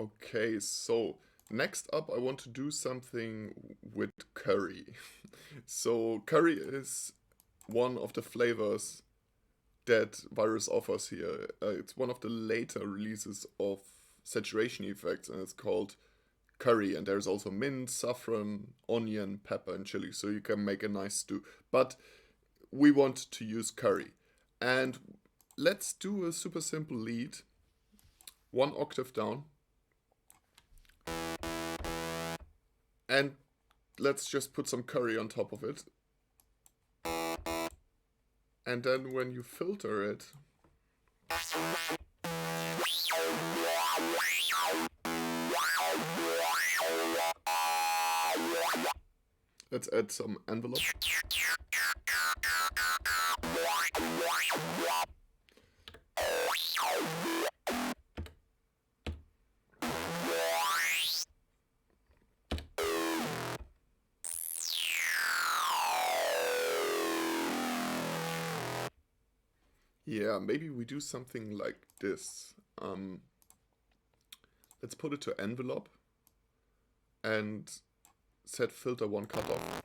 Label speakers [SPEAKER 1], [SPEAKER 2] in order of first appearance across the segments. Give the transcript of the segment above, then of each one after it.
[SPEAKER 1] Okay, so next up I want to do something with curry. So curry is one of the flavors that Virus offers here. It's one of the later releases of saturation effects, and it's called curry. And there's also mint, saffron, onion, pepper, and chili, so you can make a nice stew. But we want to use curry. And let's do a super simple lead, 1 octave down. And let's just put some curry on top of it. And then when you filter it, let's add some envelope. Yeah, maybe we do something like this. Let's put it to envelope and set filter 1 cutoff.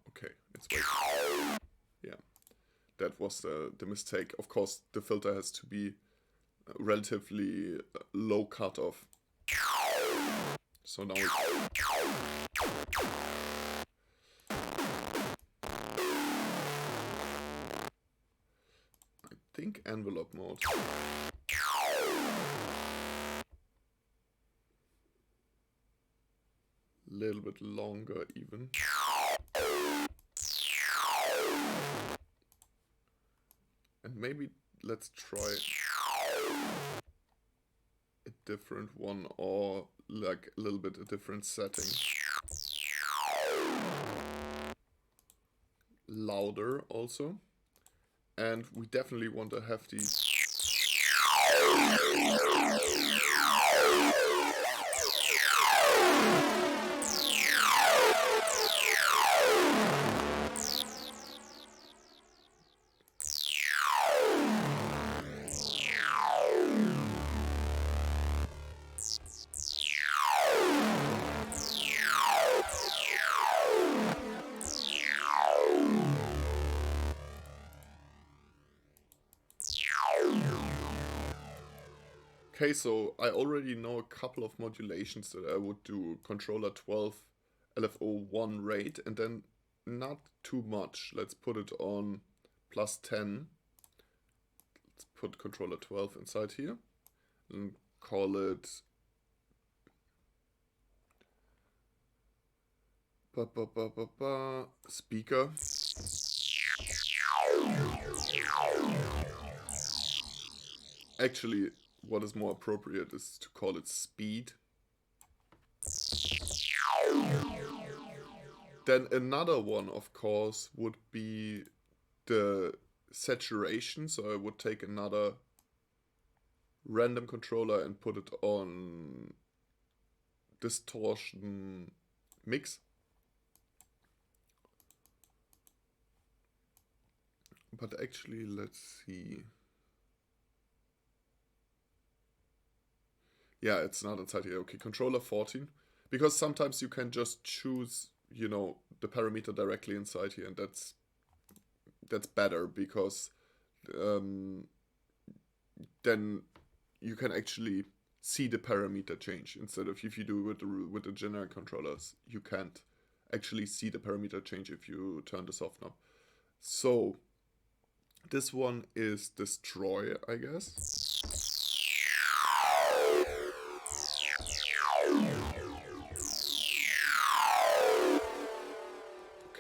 [SPEAKER 1] Okay, it's wait. Yeah, that was the mistake. Of course, the filter has to be relatively low cutoff. So now I think envelope mode. Little bit longer even. And maybe let's try a different one, or like a little bit a different setting. Louder also. And we definitely want to have these. Okay, so I already know a couple of modulations that I would do. Controller 12, LFO1 rate, and then not too much. Let's put it on +10. Let's put controller 12 inside here and call it speaker. Actually, what is more appropriate is to call it speed. Then another one, of course, would be the saturation. So I would take another random controller and put it on distortion mix. But actually, let's see. Yeah, it's not inside here. Okay, controller 14. Because sometimes you can just choose, you know, the parameter directly inside here, and that's better, because then you can actually see the parameter change, instead of if you do with the generic controllers, you can't actually see the parameter change if you turn this off now. So this one is destroy, I guess.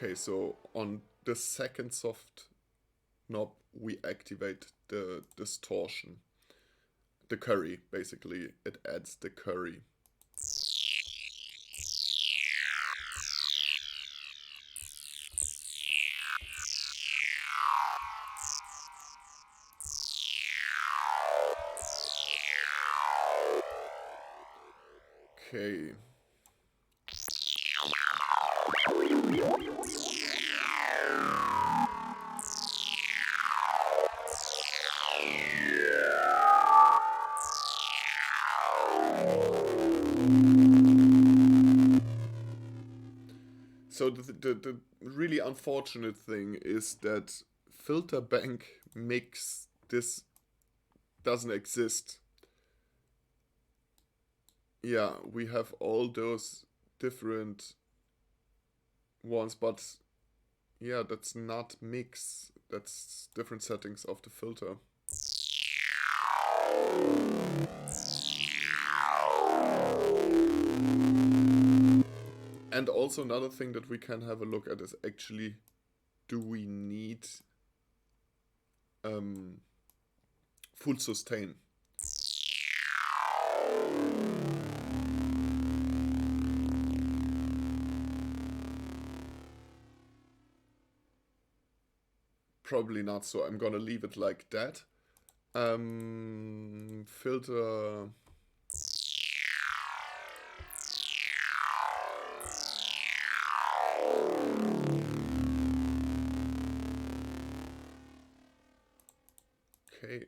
[SPEAKER 1] Okay, so on the second soft knob, we activate the distortion. The curry, basically. It adds the curry. Okay. So the really unfortunate thing is that filter bank mix this doesn't exist. Yeah, we have all those different ones, but yeah, that's not mix. That's different settings of the filter. And also another thing that we can have a look at is actually, do we need full sustain? Probably not, so I'm gonna leave it like that. Filter. Okay.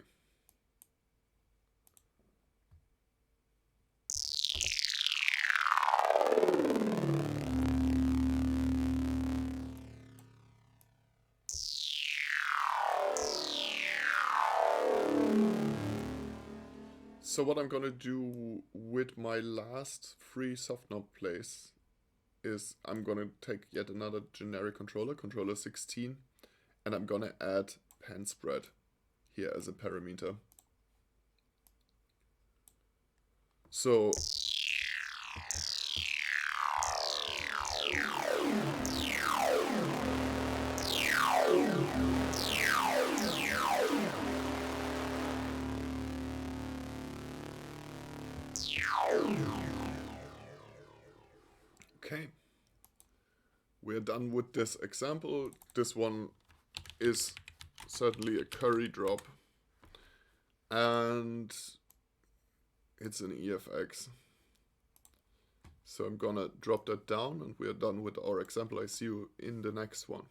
[SPEAKER 1] So what I'm gonna do with my last free soft knob plays is I'm gonna take yet another generic controller, controller 16, and I'm gonna add pan spread here as a parameter. So okay, we're done with this example. This one is certainly a curry drop, and it's an EFX. So I'm gonna drop that down, and we are done with our example. I see you in the next one.